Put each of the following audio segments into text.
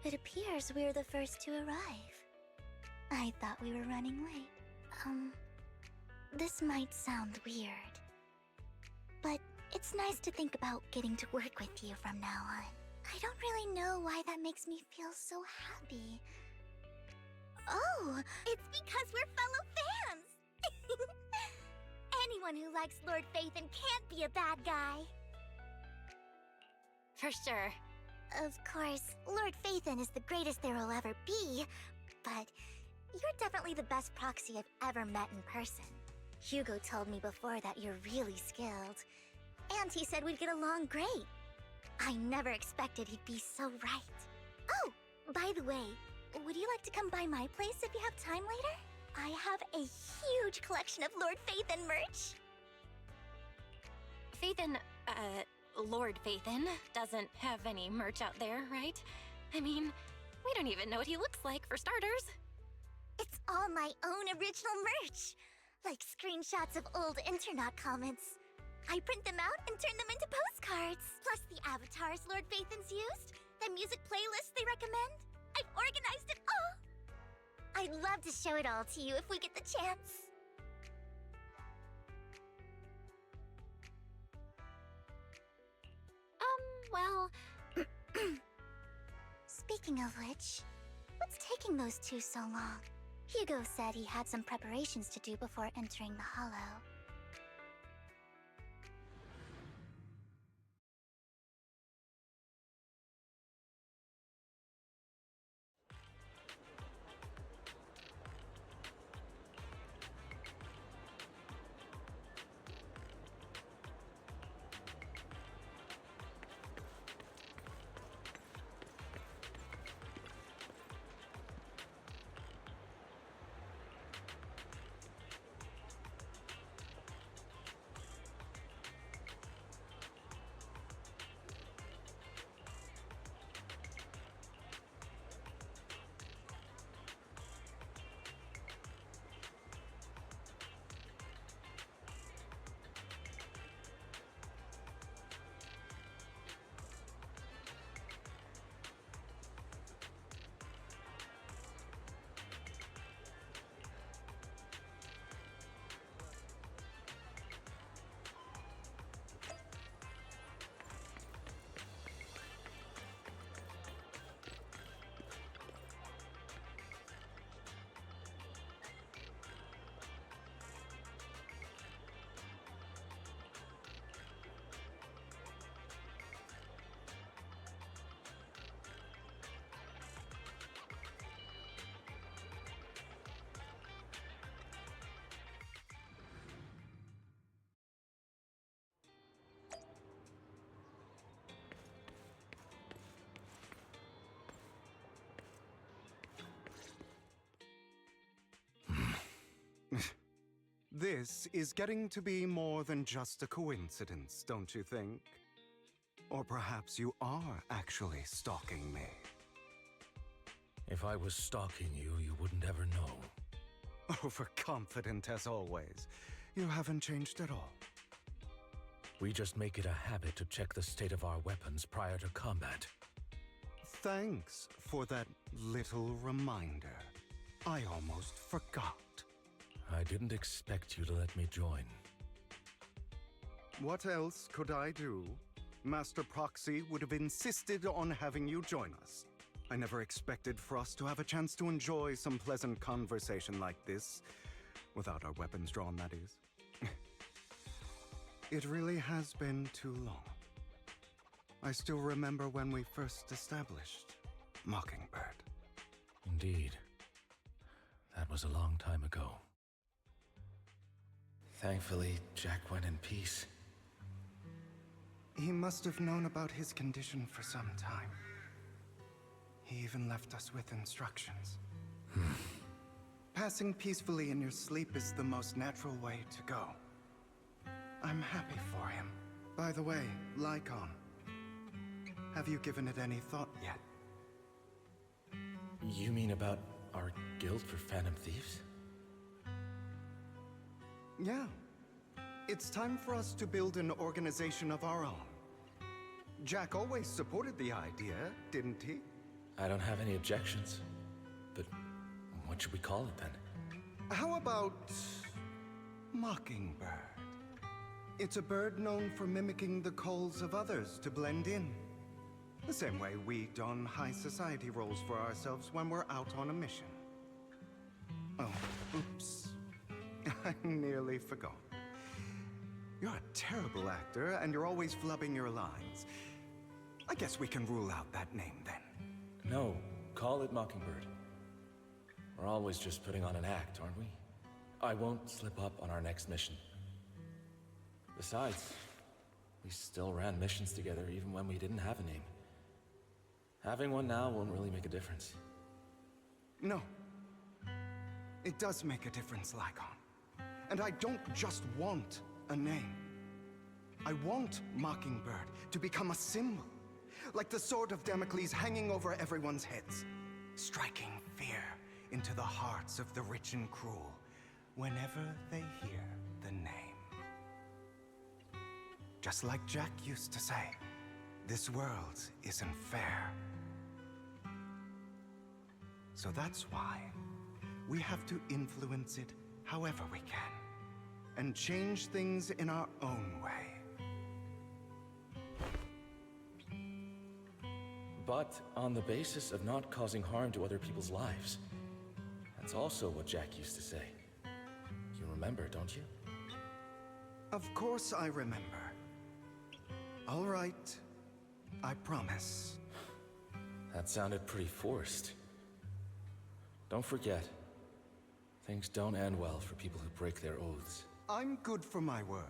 It appears we're the first to arrive. I thought we were running late. This might sound weird, but it's nice to think about getting to work with you from now on. I don't really know why that makes me feel so happy. Oh, it's because we're fellow fans! Anyone who likes Lord Phaethon can't be a bad guy. For sure. Of course, Lord Phaethon is the greatest there will ever be, but you're definitely the best proxy I've ever met in person. Hugo told me before that you're really skilled, and he said we'd get along great. I never expected he'd be so right. Oh, by the way, would you like to come by my place if you have time later? I have a huge collection of Lord Phaethon merch. Lord Phaethon doesn't have any merch out there, right? I mean, we don't even know what he looks like, for starters. It's all my own original merch, like screenshots of old Internaut comments. I print them out and turn them into postcards, plus the avatars Lord Phaethon's used, the music playlists they recommend. I've organized it all. I'd love to show it all to you if we get the chance. Well... Speaking of which, what's taking those two so long? Hugo said he had some preparations to do before entering the Hollow. This is getting to be more than just a coincidence, don't you think? Or perhaps you are actually stalking me. If I was stalking you, you wouldn't ever know. Overconfident as always. You haven't changed at all. We just make it a habit to check the state of our weapons prior to combat. Thanks for that little reminder. I almost forgot. I didn't expect you to let me join. What else could I do? Master Proxy would have insisted on having you join us. I never expected for us to have a chance to enjoy some pleasant conversation like this. Without our weapons drawn, that is. It really has been too long. I still remember when we first established Mockingbird. Indeed. That was a long time ago. Thankfully, Jack went in peace. He must have known about his condition for some time. He even left us with instructions. Passing peacefully in your sleep is the most natural way to go. I'm happy for him. By the way, Lycon, have you given it any thought yet? You mean about our guild for Phantom Thieves? Yeah. It's time for us to build an organization of our own. Jack always supported the idea, didn't he? I don't have any objections. But what should we call it then? How about Mockingbird? It's a bird known for mimicking the calls of others to blend in. The same way we don high society roles for ourselves when we're out on a mission. Oh, oops. I nearly forgot. You're a terrible actor, and you're always flubbing your lines. I guess we can rule out that name then. No, call it Mockingbird. We're always just putting on an act, aren't we? I won't slip up on our next mission. Besides, we still ran missions together even when we didn't have a name. Having one now won't really make a difference. No. It does make a difference, Lycon. And I don't just want a name. I want Mockingbird to become a symbol. Like the sword of Damocles hanging over everyone's heads. Striking fear into the hearts of the rich and cruel whenever they hear the name. Just like Jack used to say, this world isn't fair. So that's why we have to influence it however we can, and change things in our own way. But on the basis of not causing harm to other people's lives. That's also what Jack used to say. You remember, don't you? Of course I remember. All right, I promise. That sounded pretty forced. Don't forget, things don't end well for people who break their oaths. I'm good for my word.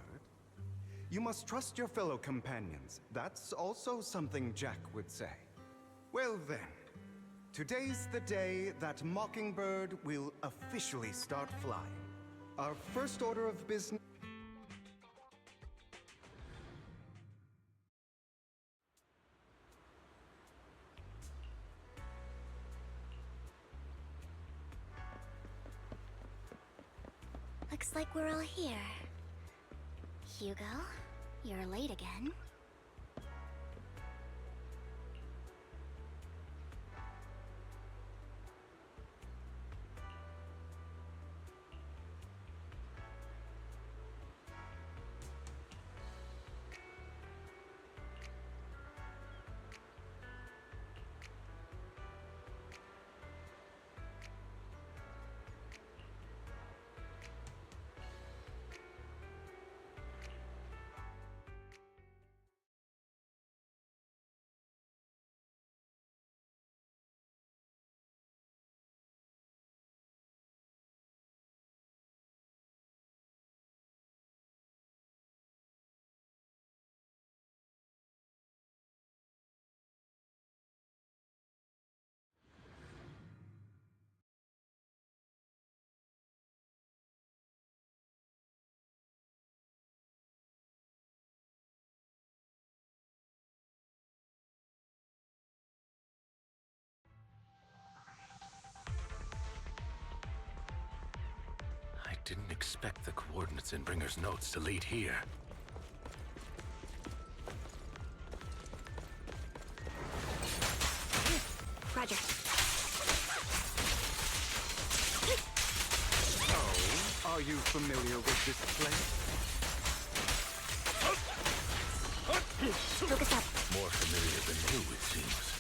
You must trust your fellow companions. That's also something Jack would say. Well then, today's the day that Mockingbird will officially start flying. Our first order of business... Looks like we're all here. Hugo, you're late again. I didn't expect the coordinates in Bringer's notes to lead here. Roger. Oh, are you familiar with this place? Focus up. More familiar than you, it seems.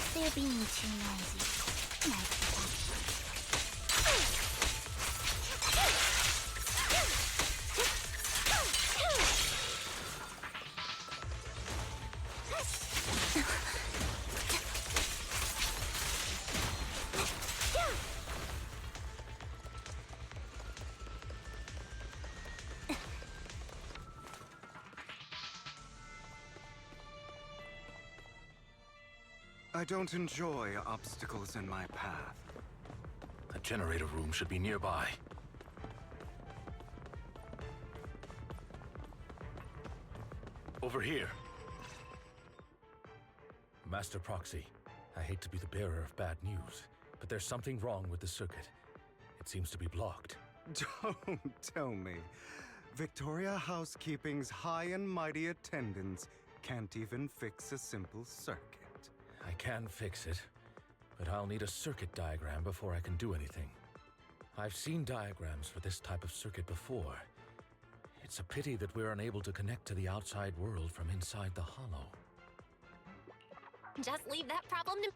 If they're being too noisy, nice I don't enjoy obstacles in my path. The generator room should be nearby. Over here. Master Proxy, I hate to be the bearer of bad news, but there's something wrong with the circuit. It seems to be blocked. Don't tell me. Victoria Housekeeping's high and mighty attendants can't even fix a simple circuit. I can fix it, but I'll need a circuit diagram before I can do anything. I've seen diagrams for this type of circuit before. It's a pity that we're unable to connect to the outside world from inside the hollow. Just leave that problem to...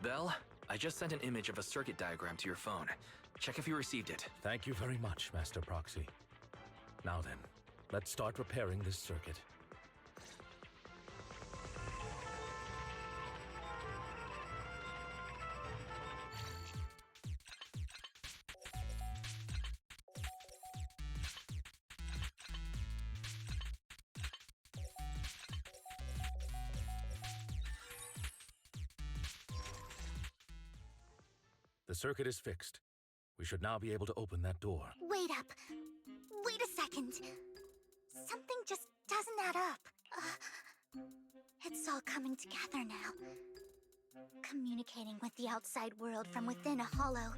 Belle, I just sent an image of a circuit diagram to your phone. Check if you received it. Thank you very much, Master Proxy. Now then, let's start repairing this circuit. The circuit is fixed. We should now be able to open that door. Wait up. Wait a second. Something just doesn't add up. It's all coming together now. Communicating with the outside world from within a hollow.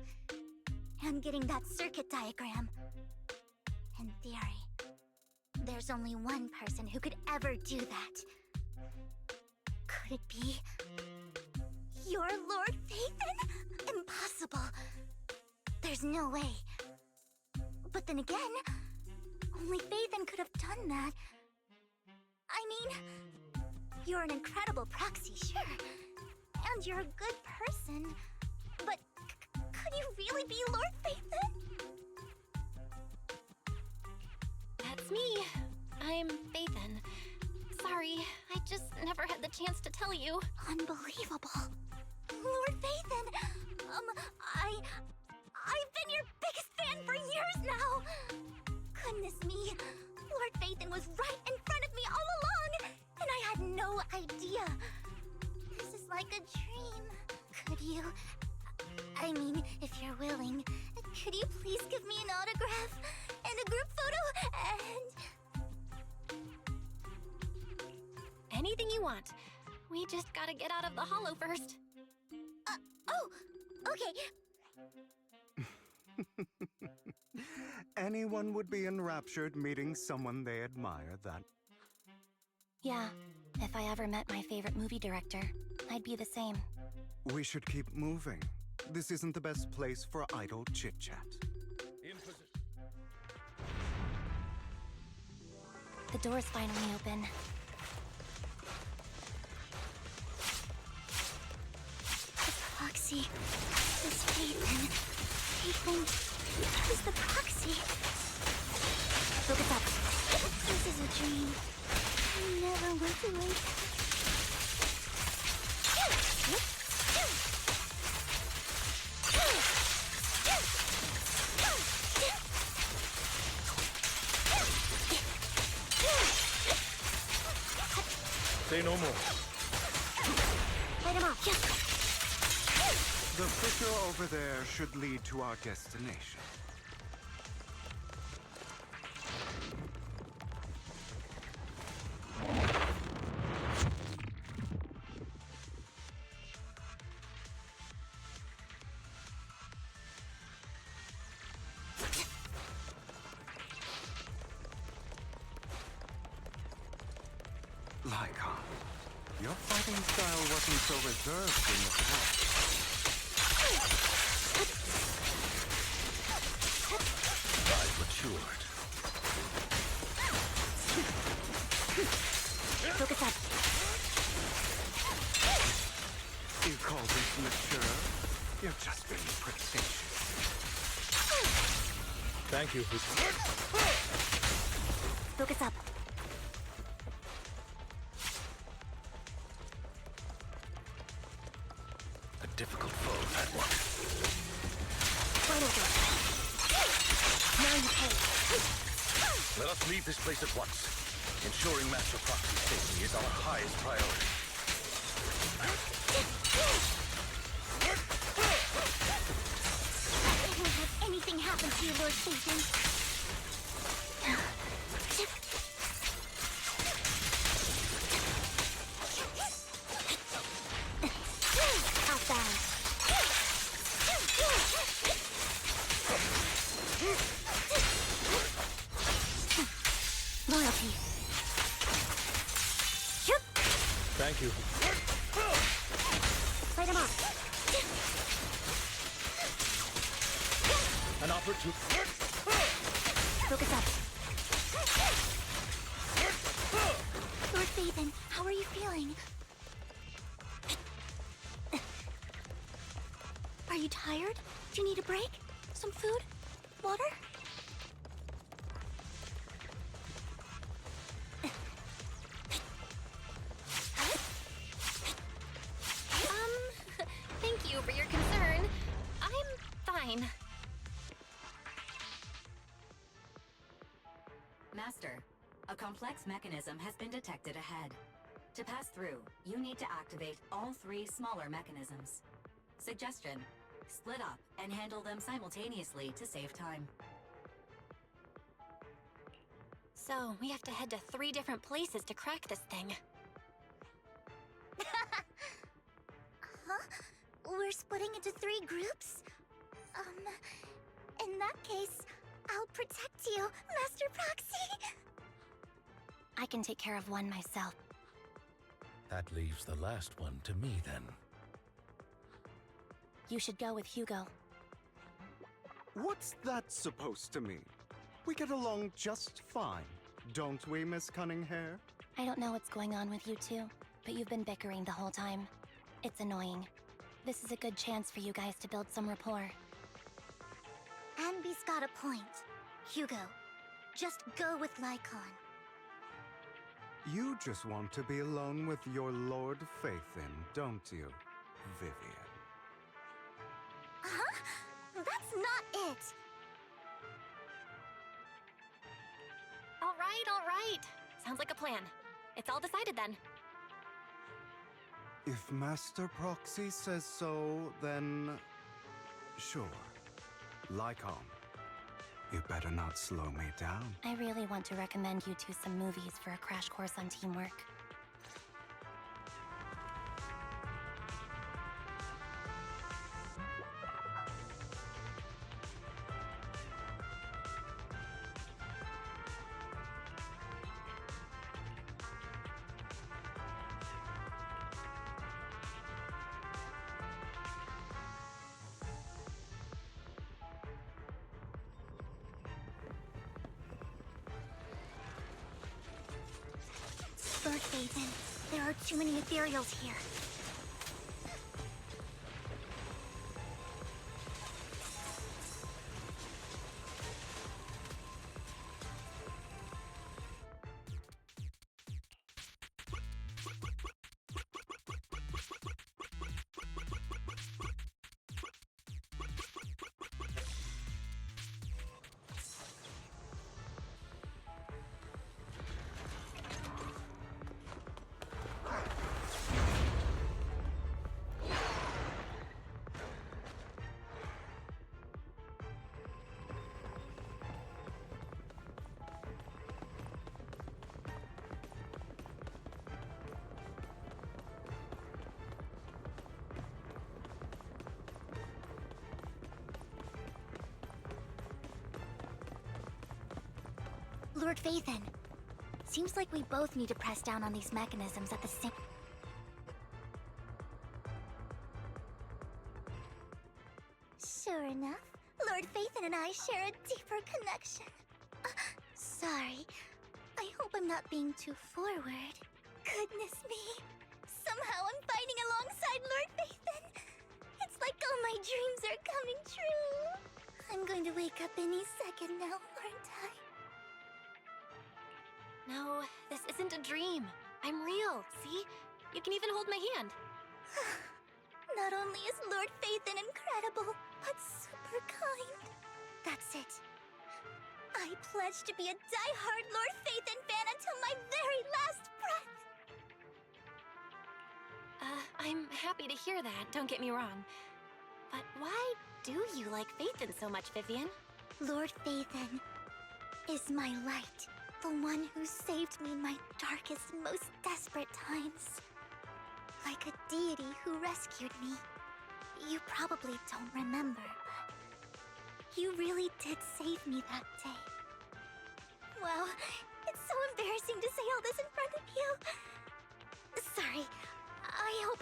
And getting that circuit diagram. In theory, there's only one person who could ever do that. Could it be... your Lord Phaethon? Impossible. There's no way. But then again, only Phaethon could have done that. I mean, you're an incredible proxy, sure. And you're a good person. But could you really be Lord Phaethon? That's me. I'm Phaethon. Sorry, I just never had the chance to tell you. Unbelievable. Lord Phaethon! I've been your biggest fan for years now! Goodness me, Lord Phaethon was right in front of me all along, and I had no idea. This is like a dream. Could you... I mean, if you're willing, could you please give me an autograph and a group photo and... Anything you want. We just gotta get out of the hollow first. Oh, okay. Anyone would be enraptured meeting someone they admire that... Yeah, if I ever met my favorite movie director, I'd be the same. We should keep moving. This isn't the best place for idle chit-chat. In position. The door's finally open. Proxy. It's Phaethon. Phaethon is the proxy. Focus up. This is a dream. I never went away. Say no more. Light him off. The fissure over there should lead to our destination. Lycon, your fighting style wasn't so reserved in the past. I've matured. Focus up. You call this mature? You're just being pretentious. Thank you. Focus up. A difficult foe, that one. Right over. Now you pay. Let us leave this place at once. Ensuring Master Proxy's safety is our highest priority. I won't have anything happen to you, Lord Phaethon. Outbound. Thank you. Fight him off. An opportunity. Focus up. Lord Phaethon, how are you feeling? Are you tired? Do you need a break? Some food? Water? Thank you for your concern. I'm fine. Master, a complex mechanism has been detected ahead. To pass through, you need to activate all 3 smaller mechanisms. Suggestion: split up and handle them simultaneously to save time. So, we have to head to 3 different places to crack this thing. Huh? We're splitting into 3 groups? In that case, I'll protect you, Master Proxy! I can take care of one myself. That leaves the last one to me, then. You should go with Hugo. What's that supposed to mean? We get along just fine, don't we, Miss Cunninghair? I don't know what's going on with you two, but you've been bickering the whole time. It's annoying. This is a good chance for you guys to build some rapport. Anby's got a point. Hugo, just go with Lycon. You just want to be alone with your Lord Phaethon, don't you, Vivian? Huh? That's not it! All right. Sounds like a plan. It's all decided then. If Master Proxy says so, then... sure. Lycon, you better not slow me down. I really want to recommend you two some movies for a crash course on teamwork. Lord Phaethon, there are too many ethereals here. Lord Phaethon, seems like we both need to press down on these mechanisms at the same... Sure enough, Lord Phaethon and I share a deeper connection. Sorry, I hope I'm not being too forward. Goodness me, somehow I'm fighting alongside Lord Phaethon. It's like all my dreams are coming true. I'm going to wake up any second now, aren't I? No, this isn't a dream. I'm real, see? You can even hold my hand. Not only is Lord Phaethon incredible, but super kind. That's it. I pledge to be a die-hard Lord Phaethon fan until my very last breath. I'm happy to hear that, don't get me wrong. But why do you like Phaethon so much, Vivian? Lord Phaethon is my light. The one who saved me in my darkest, most desperate times. Like a deity who rescued me. You probably don't remember, but you really did save me that day. Wow, it's so embarrassing to say all this in front of you. Sorry,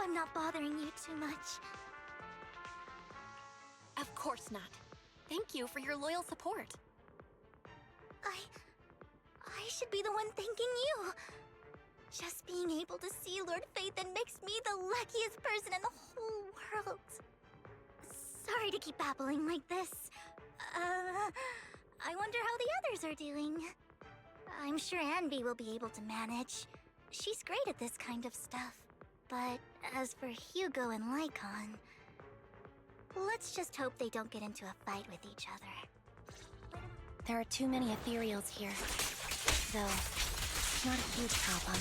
I'm not bothering you too much. Of course not. Thank you for your loyal support. I should be the one thanking you. Just being able to see Lord Phaethon makes me the luckiest person in the whole world. Sorry to keep babbling like this. I wonder how the others are doing. I'm sure Anby will be able to manage. She's great at this kind of stuff. But as for Hugo and Lycon, let's just hope they don't get into a fight with each other. There are too many ethereals here. Though, it's not a huge problem.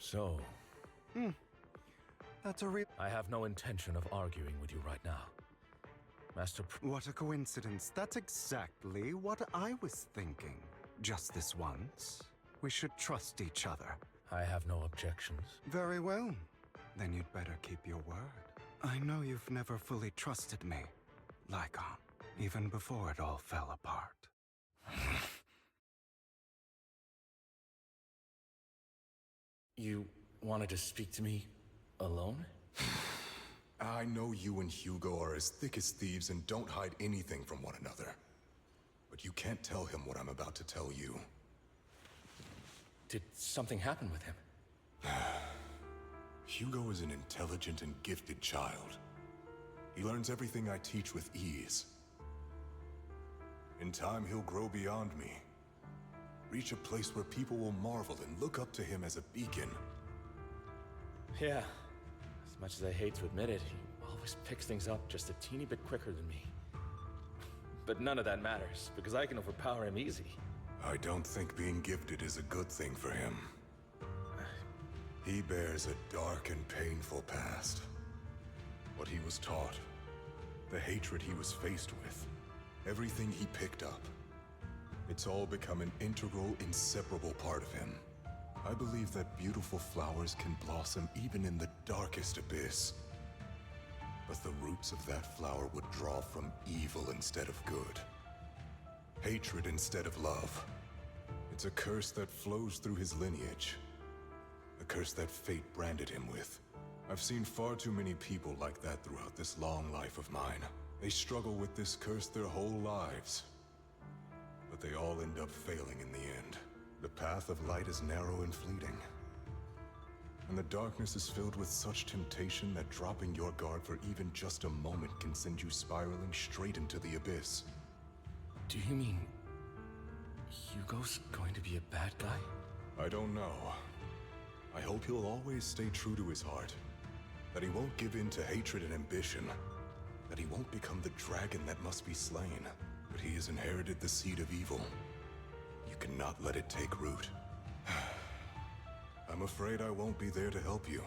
So, That's a real. I have no intention of arguing with you right now. What a coincidence. That's exactly what I was thinking. Just this once, we should trust each other. I have no objections. Very well. Then you'd better keep your word. I know you've never fully trusted me, Lycon, even before it all fell apart. You wanted to speak to me alone? I know you and Hugo are as thick as thieves and don't hide anything from one another. But you can't tell him what I'm about to tell you. Did something happen with him? Hugo is an intelligent and gifted child. He learns everything I teach with ease. In time, he'll grow beyond me. Reach a place where people will marvel and look up to him as a beacon. Yeah. As much as I hate to admit it, he always picks things up just a teeny bit quicker than me. But none of that matters, because I can overpower him easy. I don't think being gifted is a good thing for him. He bears a dark and painful past. What he was taught, the hatred he was faced with, everything he picked up. It's all become an integral, inseparable part of him. I believe that beautiful flowers can blossom even in the darkest abyss. But the roots of that flower would draw from evil instead of good. Hatred instead of love. It's a curse that flows through his lineage. A curse that fate branded him with. I've seen far too many people like that throughout this long life of mine. They struggle with this curse their whole lives. But they all end up failing in the end. The path of light is narrow and fleeting. And the darkness is filled with such temptation that dropping your guard for even just a moment can send you spiraling straight into the abyss. Do you mean Hugo's going to be a bad guy? I don't know. I hope he'll always stay true to his heart. That he won't give in to hatred and ambition. That he won't become the dragon that must be slain. But he has inherited the seed of evil. You cannot let it take root. I'm afraid I won't be there to help you.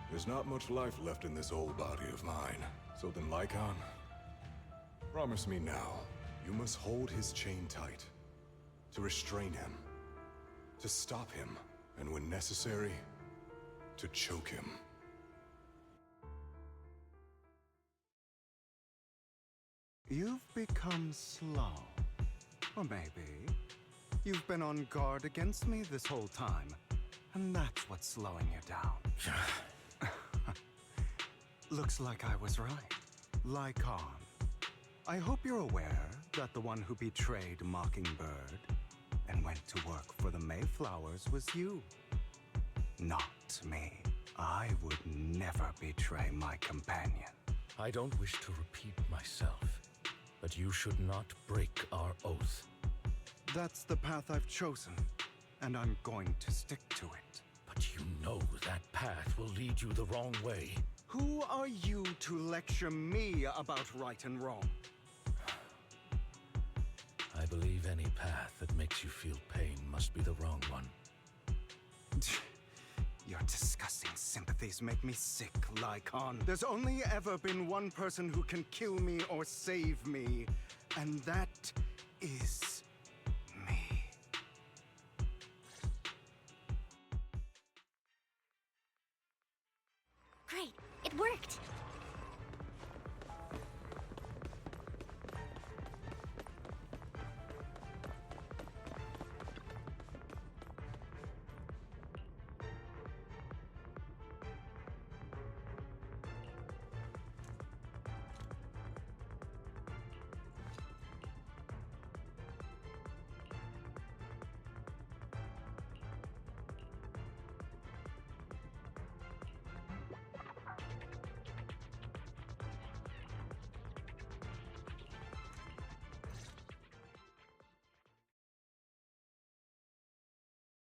There's not much life left in this old body of mine. So then, Lycon, promise me now, you must hold his chain tight. To restrain him. To stop him. And when necessary, to choke him. You've become slow. Or maybe you've been on guard against me this whole time, and that's what's slowing you down. Looks like I was right. Lycon, I hope you're aware that the one who betrayed Mockingbird and went to work for the Mayflowers was you. Not me. I would never betray my companion. I don't wish to repeat myself, but you should not break our oath. That's the path I've chosen, and I'm going to stick to it. But you know that path will lead you the wrong way. Who are you to lecture me about right and wrong? I believe any path that makes you feel pain must be the wrong one. Your disgusting sympathies make me sick, Lycon. There's only ever been one person who can kill me or save me, and that is me. Great, it worked!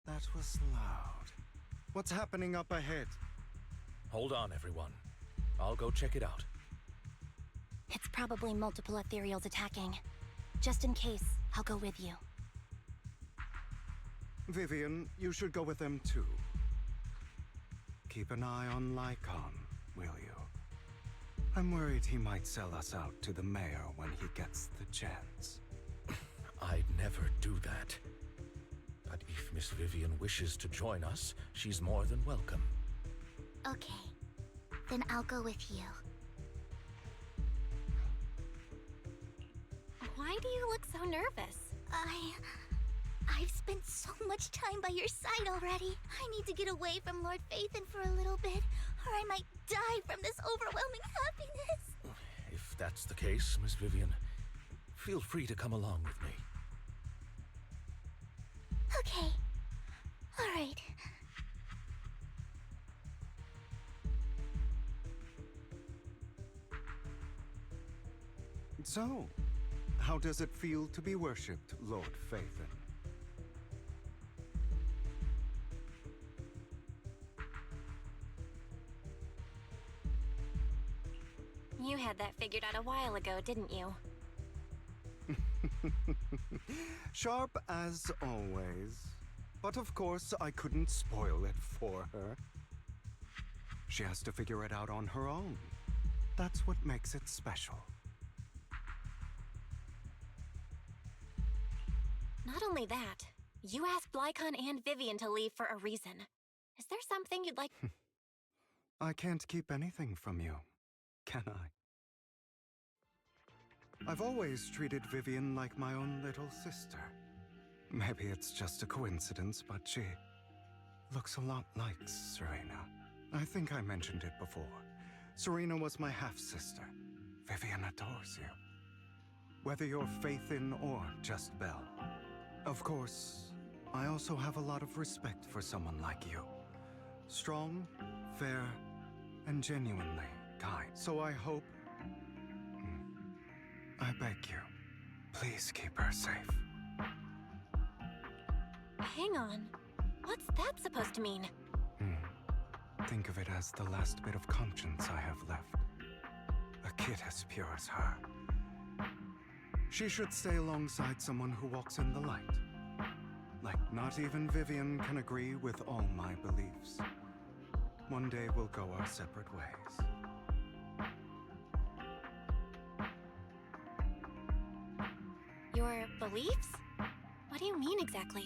That was loud. What's happening up ahead? Hold on, everyone. I'll go check it out. It's probably multiple ethereals attacking. Just in case, I'll go with you. Vivian, you should go with them too. Keep an eye on Lycon, will you? I'm worried he might sell us out to the mayor when he gets the chance. I'd never do that. But if Miss Vivian wishes to join us, she's more than welcome. Okay, then I'll go with you. Why do you look so nervous? I've spent so much time by your side already. I need to get away from Lord Phaethon for a little bit, or I might die from this overwhelming happiness. If that's the case, Miss Vivian, feel free to come along with me. Okay. All right. So, how does it feel to be worshipped, Lord Phaethon? You had that figured out a while ago, didn't you? Sharp as always. But of course, I couldn't spoil it for her. She has to figure it out on her own. That's what makes it special. Not only that, you asked Lycon and Vivian to leave for a reason. Is there something you'd like? I can't keep anything from you, can I? I've always treated Vivian like my own little sister. Maybe it's just a coincidence, but she looks a lot like Serena. I think I mentioned it before. Serena was my half-sister. Vivian adores you. Whether you're Phaethon or just Belle. Of course, I also have a lot of respect for someone like you. Strong, fair, and genuinely kind. So I hope... I beg you, please keep her safe. Hang on. What's that supposed to mean? Think of it as the last bit of conscience I have left. A kid as pure as her. She should stay alongside someone who walks in the light. Like, not even Vivian can agree with all my beliefs. One day we'll go our separate ways. Your beliefs? What do you mean exactly?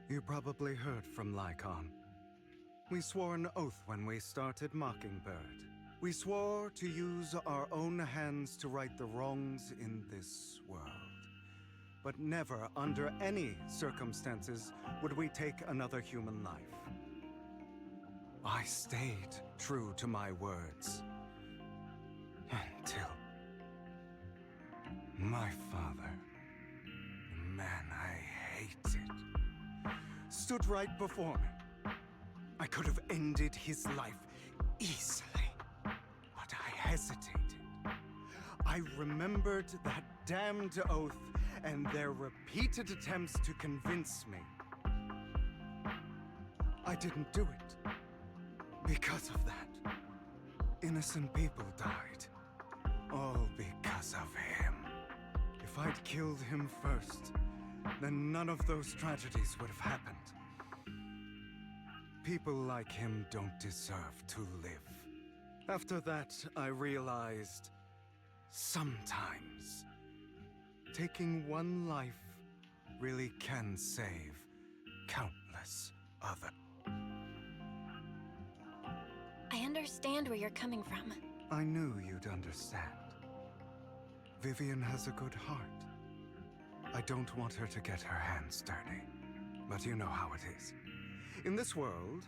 You probably heard from Lycon. We swore an oath when we started Mockingbird. We swore to use our own hands to right the wrongs in this world. But never, under any circumstances, would we take another human life. I stayed true to my words. Until... stood right before me. I could have ended his life easily, but I hesitated. I remembered that damned oath and their repeated attempts to convince me. I didn't do it. Because of that, innocent people died. All because of him. If I'd killed him first, then none of those tragedies would have happened. People like him don't deserve to live. After that, I realized sometimes taking one life really can save countless others. I understand where you're coming from. I knew you'd understand. Vivian has a good heart. I don't want her to get her hands dirty. But you know how it is. In this world,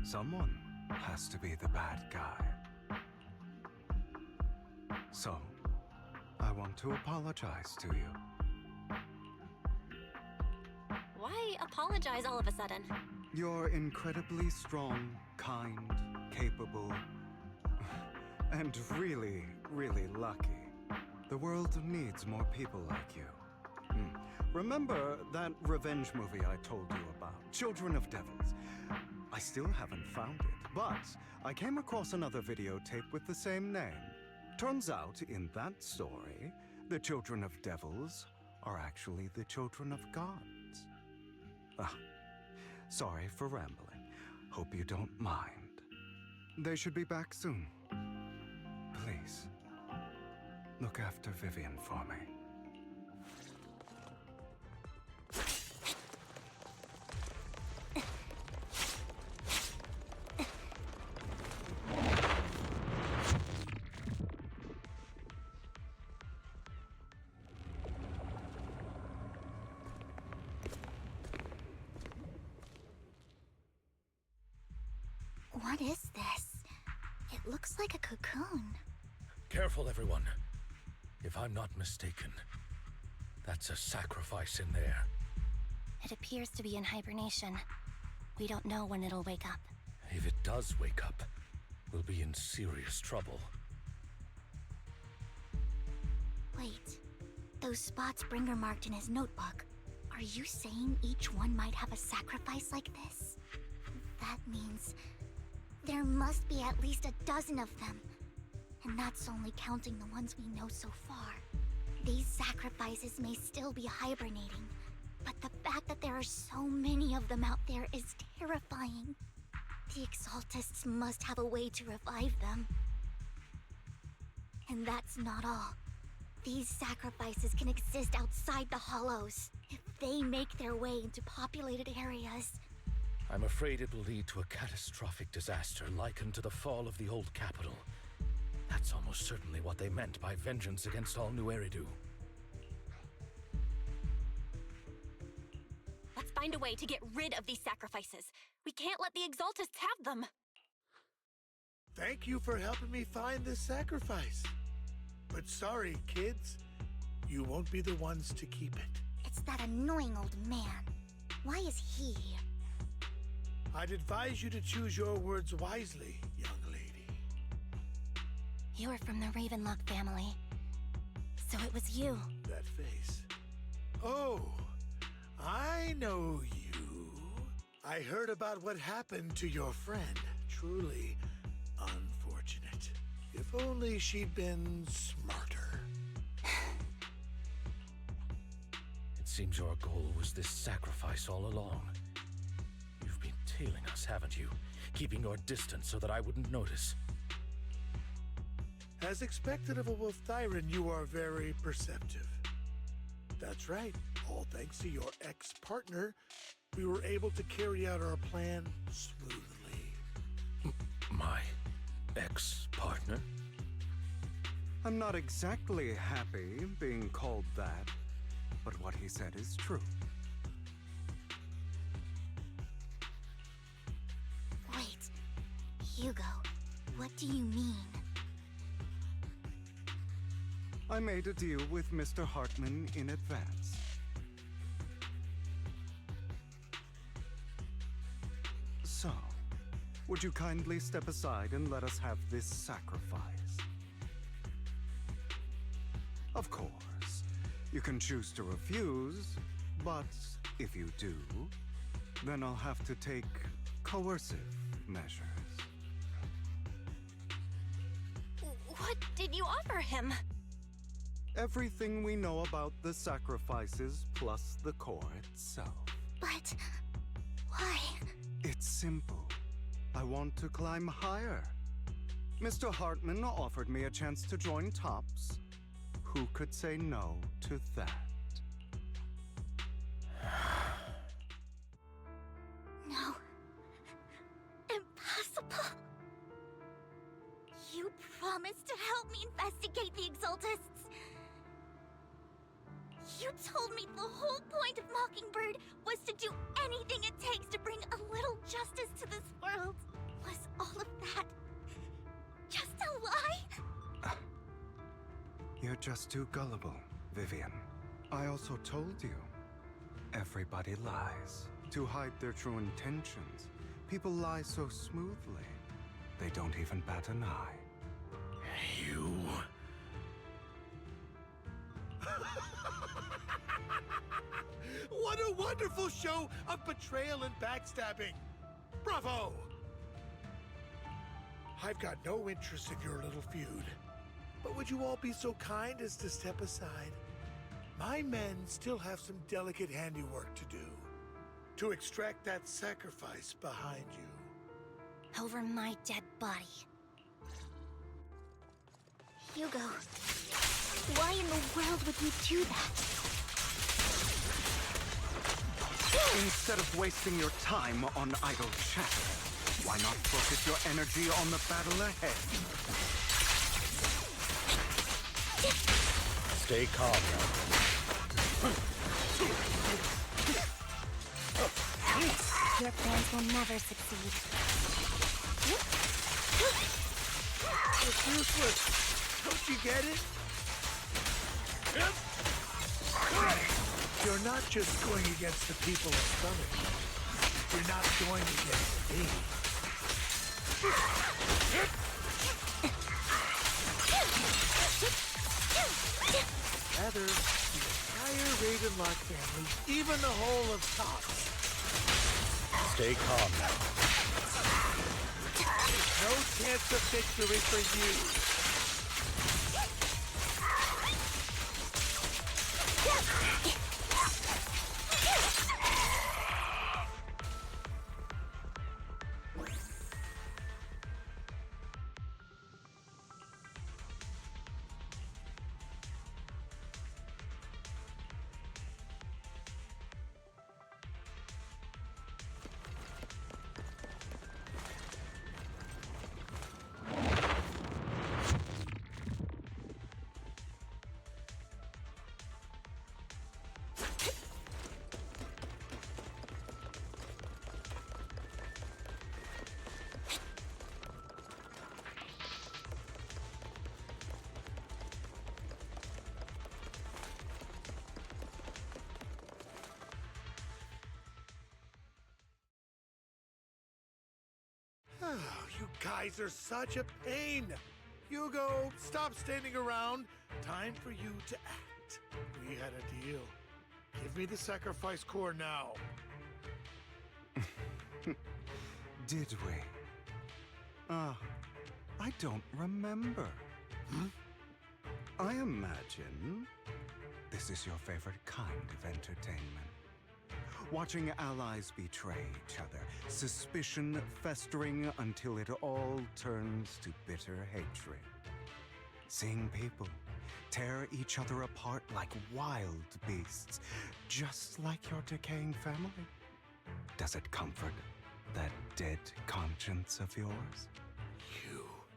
someone has to be the bad guy. So, I want to apologize to you. Why apologize all of a sudden? You're incredibly strong, kind, capable, and really, really lucky. The world needs more people like you. Remember that revenge movie I told you about, Children of Devils? I still haven't found it, but I came across another videotape with the same name. Turns out, in that story, the Children of Devils are actually the children of gods. Sorry for rambling. Hope you don't mind. They should be back soon. Please, look after Vivian for me. What is this? It looks like a cocoon. Careful, everyone. If I'm not mistaken, that's a sacrifice in there. It appears to be in hibernation. We don't know when it'll wake up. If it does wake up, we'll be in serious trouble. Wait, those spots Bringer marked in his notebook. Are you saying each one might have a sacrifice like this? That means there must be at least a dozen of them. And that's only counting the ones we know so far. These sacrifices may still be hibernating, but the fact that there are so many of them out there is terrifying. The Exaltists must have a way to revive them. And that's not all. These sacrifices can exist outside the Hollows. If they make their way into populated areas, I'm afraid it will lead to a catastrophic disaster likened to the fall of the old capital. That's almost certainly what they meant by vengeance against all New Eridu. Let's find a way to get rid of these sacrifices. We can't let the Exaltists have them. Thank you for helping me find this sacrifice. But sorry, kids. You won't be the ones to keep it. it's that annoying old man. Why is he here? I'd advise you to choose your words wisely, young lady. You're from the Ravenlock family. So it was you. That face. Oh, I know you. I heard about what happened to your friend. Truly unfortunate. If only she'd been smarter. It seems your goal was this sacrifice all along. You've been tailing us, haven't you? Keeping your distance so that I wouldn't notice. As expected of a wolf tyrant, you are very perceptive. That's right. All thanks to your ex-partner, we were able to carry out our plan smoothly. My ex-partner? I'm not exactly happy being called that, but what he said is true. Wait, Hugo, what do you mean? I made a deal with Mr. Hartman in advance. Would you kindly step aside and let us have this sacrifice? Of course, you can choose to refuse, but if you do, then I'll have to take coercive measures. What did you offer him? Everything we know about the sacrifices plus the core itself. But why? It's simple. I want to climb higher. Mr. Hartman offered me a chance to join Tops. Who could say no to that? No. Impossible. You promised to help me investigate the Exaltists. You told me the whole point of Mockingbird was to do anything it takes to bring a little justice to this world. Was all of that just a lie? You're just too gullible, Vivian. I also told you, everybody lies. To hide their true intentions, people lie so smoothly, they don't even bat an eye. You... What a wonderful show of betrayal and backstabbing! Bravo! I've got no interest in your little feud. But would you all be so kind as to step aside? My men still have some delicate handiwork to do. To extract that sacrifice behind you. Over my dead body. Hugo, why in the world would you do that? Instead of wasting your time on idle chatter, why not focus your energy on the battle ahead? Stay calm now. Your plans will never succeed. It's useless. Don't you get it? You're not just going against the people of Summit. You're not going against me. Rather, the entire Ravenlock family, even the whole of Tops. Stay calm now. There's no chance of victory for you. You guys are such a pain. Hugo, stop standing around. Time for you to act. We had a deal. Give me the sacrifice core now. Did we? I don't remember. I imagine this is your favorite kind of entertainment. Watching allies betray each other, suspicion festering until it all turns to bitter hatred. Seeing people tear each other apart like wild beasts, just like your decaying family. Does it comfort that dead conscience of yours?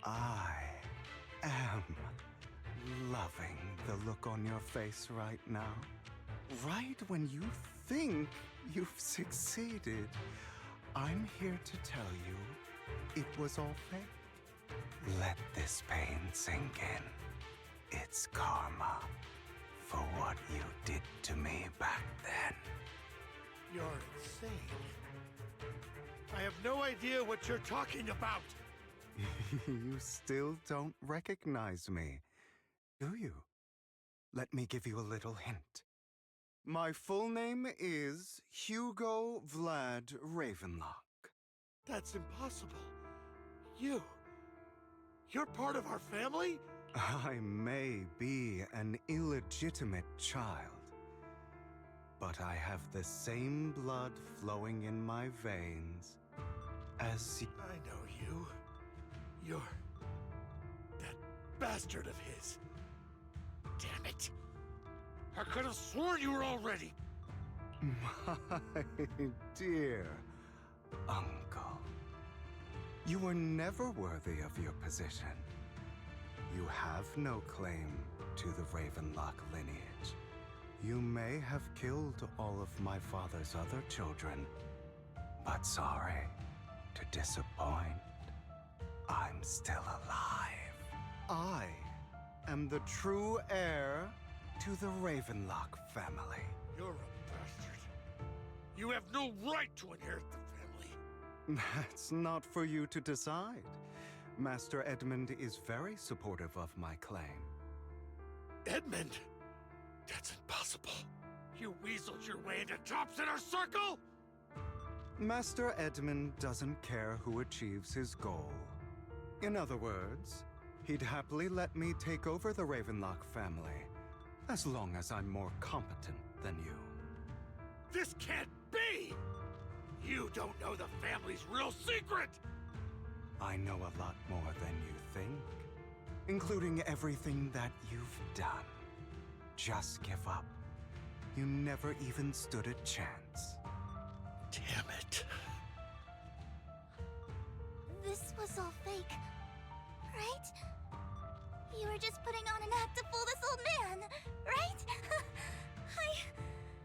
I am loving the look on your face right now. Right when you think you've succeeded, I'm here to tell you it was all fake. Let this pain sink in. It's karma for what you did to me back then. You're insane. I have no idea what you're talking about. You still don't recognize me, do you? Let me give you a little hint. My full name is Hugo Vlad Ravenlock. That's impossible. You're part of our family? I may be an illegitimate child, but I have the same blood flowing in my veins as I know you. You're that bastard of his. Damn it. I could have sworn you were already. my dear uncle. You were never worthy of your position. You have no claim to the Ravenlock lineage. You may have killed all of my father's other children, but sorry to disappoint. I'm still alive. I am the true heir to the Ravenlock family. You're a bastard. You have no right to inherit the family. That's not for you to decide. Master Edmund is very supportive of my claim. Edmund? That's impossible. You weaseled your way into Top's inner circle? Master Edmund doesn't care who achieves his goal. In other words, he'd happily let me take over the Ravenlock family, as long as I'm more competent than you. This can't be! You don't know the family's real secret! I know a lot more than you think, including everything that you've done. Just give up. You never even stood a chance. Damn it. This was all fake, right? You were just putting on an act to fool this old man, right?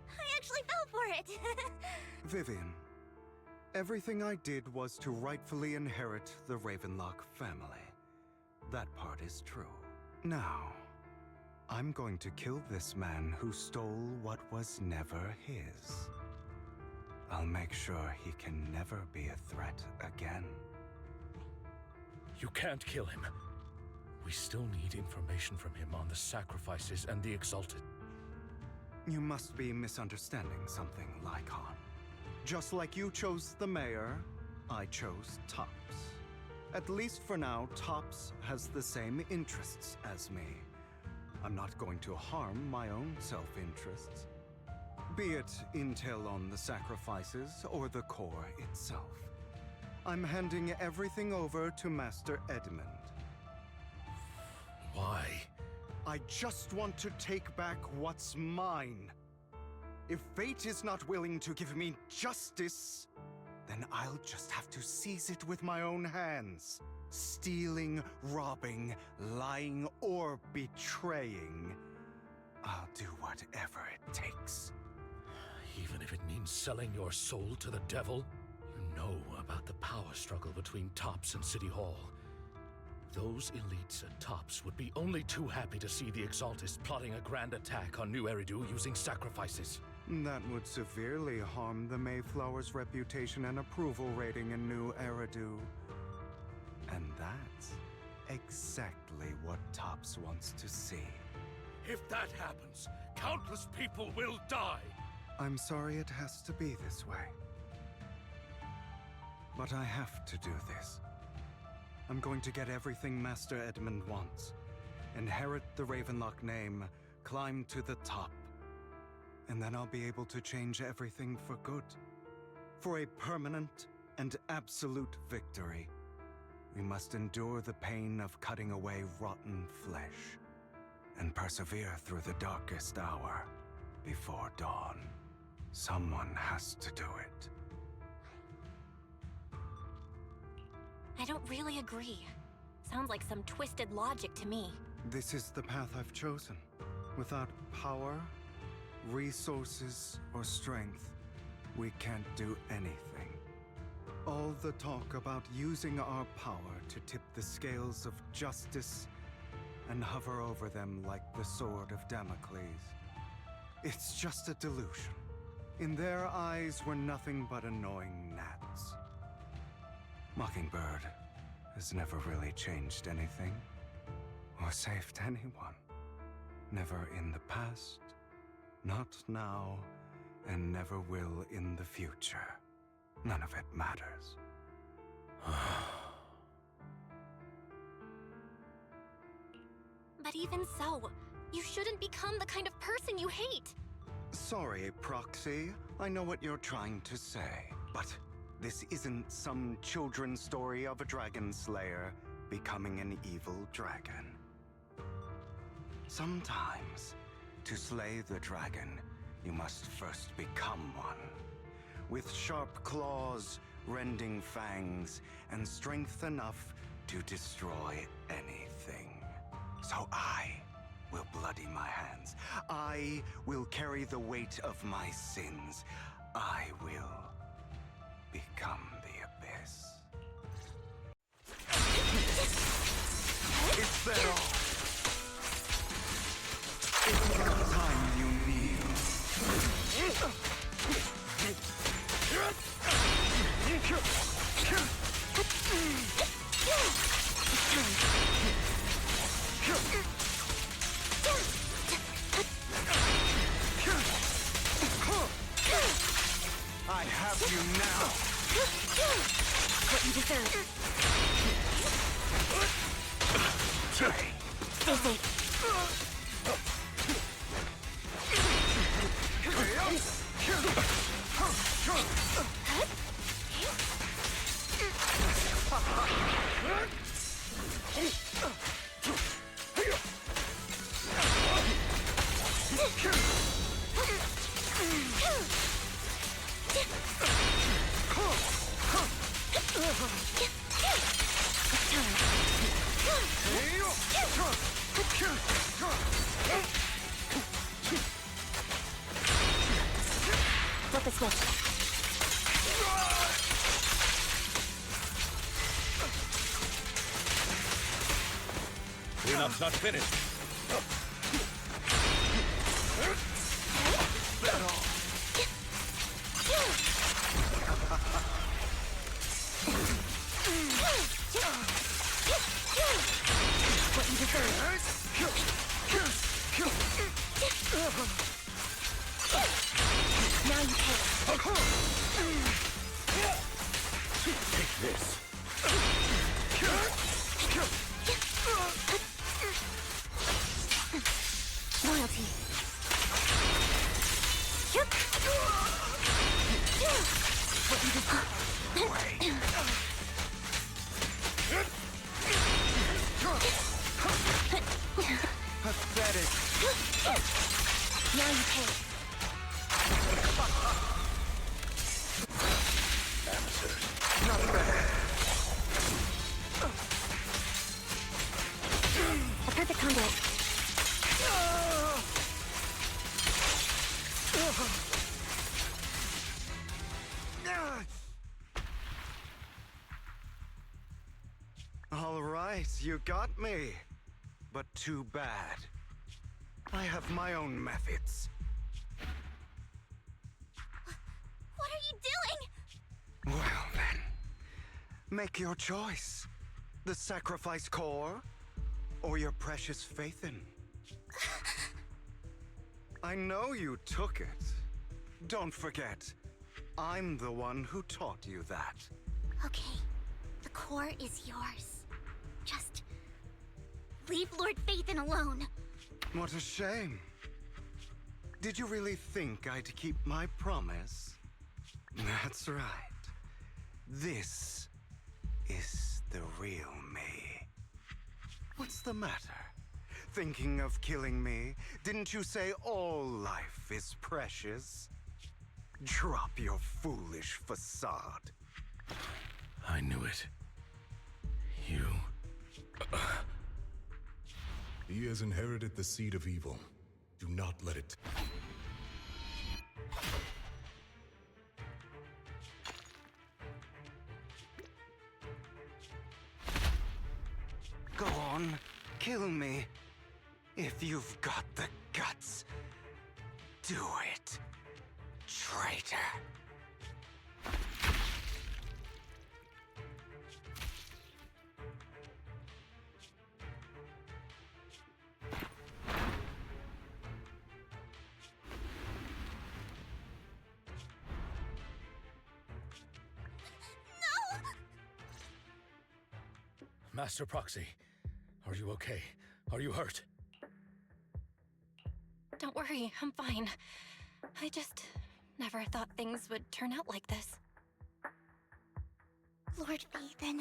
I actually fell for it. Vivian, everything I did was to rightfully inherit the Ravenlock family. That part is true. Now, I'm going to kill this man who stole what was never his. I'll make sure he can never be a threat again. You can't kill him. We still need information from him on the sacrifices and the Exalted. You must be misunderstanding something, Lycon. Just like you chose the mayor, I chose Tops. At least for now, Tops has the same interests as me. I'm not going to harm my own self-interests. Be it intel on the sacrifices or the core itself. I'm handing everything over to Master Edmund. Why? I just want to take back what's mine. If fate is not willing to give me justice, then I'll just have to seize it with my own hands. Stealing, robbing, lying, or betraying. I'll do whatever it takes. Even if it means selling your soul to the devil? You know about the power struggle between Tops and City Hall. Those elites at Tops would be only too happy to see the Exaltists plotting a grand attack on New Eridu using sacrifices. That would severely harm the Mayflower's reputation and approval rating in New Eridu. And that's exactly what Tops wants to see. If that happens, countless people will die. I'm sorry it has to be this way. But I have to do this. I'm going to get everything Master Edmund wants. Inherit the Ravenlock name, climb to the top. And then I'll be able to change everything for good. For a permanent and absolute victory. We must endure the pain of cutting away rotten flesh. And persevere through the darkest hour before dawn. Someone has to do it. I don't really agree. Sounds like some twisted logic to me. This is the path I've chosen. Without power, resources, or strength, we can't do anything. All the talk about using our power to tip the scales of justice and hover over them like the sword of Damocles. It's just a delusion. In their eyes were nothing but annoying gnats. Mockingbird has never really changed anything, or saved anyone. Never in the past, not now, and never will in the future. None of it matters. But even so, you shouldn't become the kind of person you hate. Sorry, Proxy. I know what you're trying to say, but this isn't some children's story of a dragon slayer becoming an evil dragon. Sometimes, to slay the dragon, you must first become one. With sharp claws, rending fangs, and strength enough to destroy anything. So I will bloody my hands. I will carry the weight of my sins. I will become the abyss. Is that all? It's about time you kneel. I have you now. What you deserve. Flip the switch. Cleanup's not finished. What you deserve. Now you pay. Take this. Loyalty. What you deserve. Pathetic. Now you pay. Not bad. A perfect conduit. All right, you got me. But too bad. I have my own methods. What are you doing? Well then, make your choice. The sacrifice core, or your precious Phaethon. I know you took it. Don't forget, I'm the one who taught you that. Okay, the core is yours. Just leave Lord Phaethon alone. What a shame. Did you really think I'd keep my promise? That's right. This is the real me. What's the matter? Thinking of killing me? Didn't you say all life is precious? Drop your foolish facade. I knew it. You... He has inherited the seed of evil. Do not let it... Go on, kill me. If you've got the guts, do it. traitor. Master Proxy, are you okay? Are you hurt? Don't worry, I'm fine. I just never thought things would turn out like this. Lord Phaethon,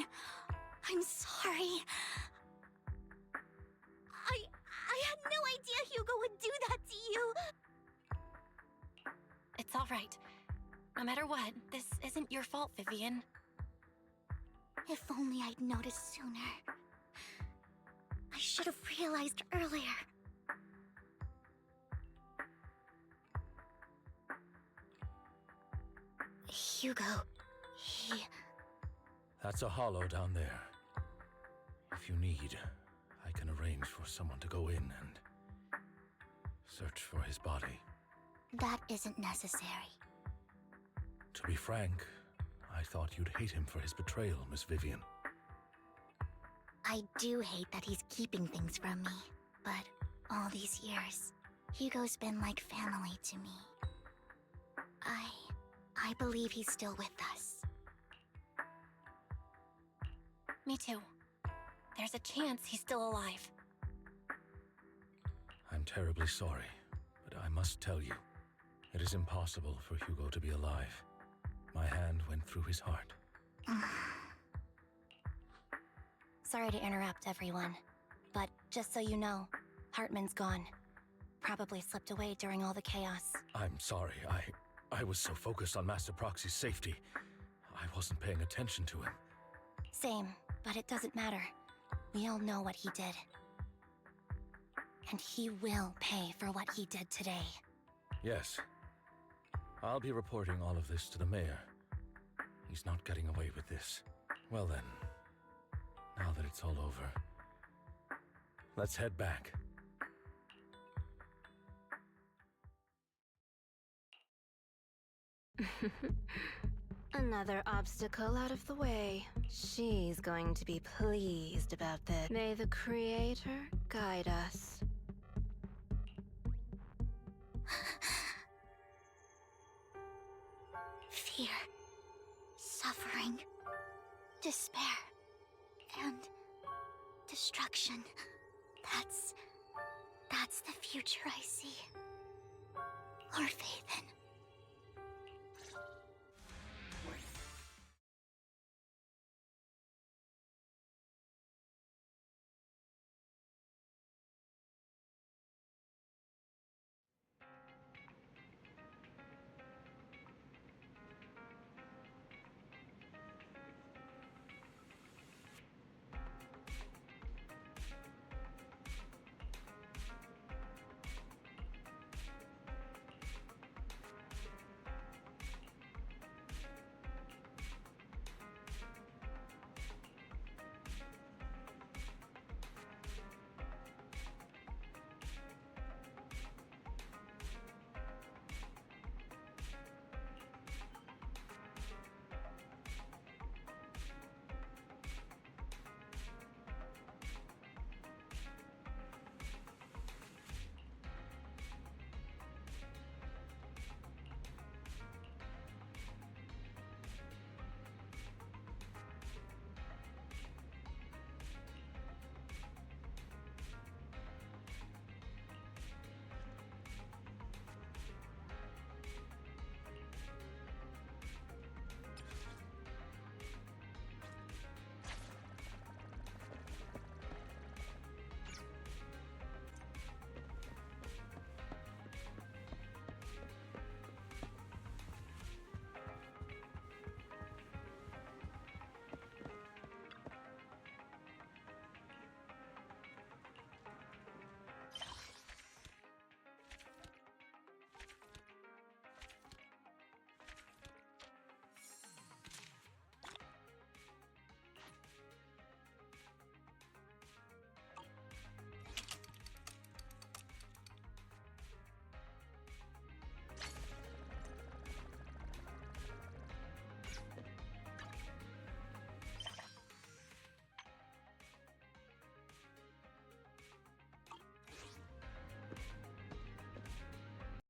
I'm sorry. I had no idea Hugo would do that to you. It's all right. No matter what, this isn't your fault, Vivian. If only I'd noticed sooner. I should have realized earlier. Hugo, he... That's a hollow down there. If you need, I can arrange for someone to go in and search for his body. That isn't necessary. To be frank, I thought you'd hate him for his betrayal, Miss Vivian. I do hate that he's keeping things from me, but all these years, Hugo's been like family to me. I believe he's still with us. Me too. There's a chance he's still alive. I'm terribly sorry, but I must tell you, it is impossible for Hugo to be alive. My hand went through his heart. Sorry to interrupt, everyone. But just so you know, Hartman's gone. Probably slipped away during all the chaos. I'm sorry, I was so focused on Master Proxy's safety, I wasn't paying attention to him. Same, but it doesn't matter. We all know what he did. And he will pay for what he did today. Yes. I'll be reporting all of this to the mayor. He's not getting away with this. Well then, now that it's all over, let's head back. Another obstacle out of the way. She's going to be pleased about this. May the Creator guide us. Fear, suffering, despair, and destruction. That's the future I see. Lord Phaethon.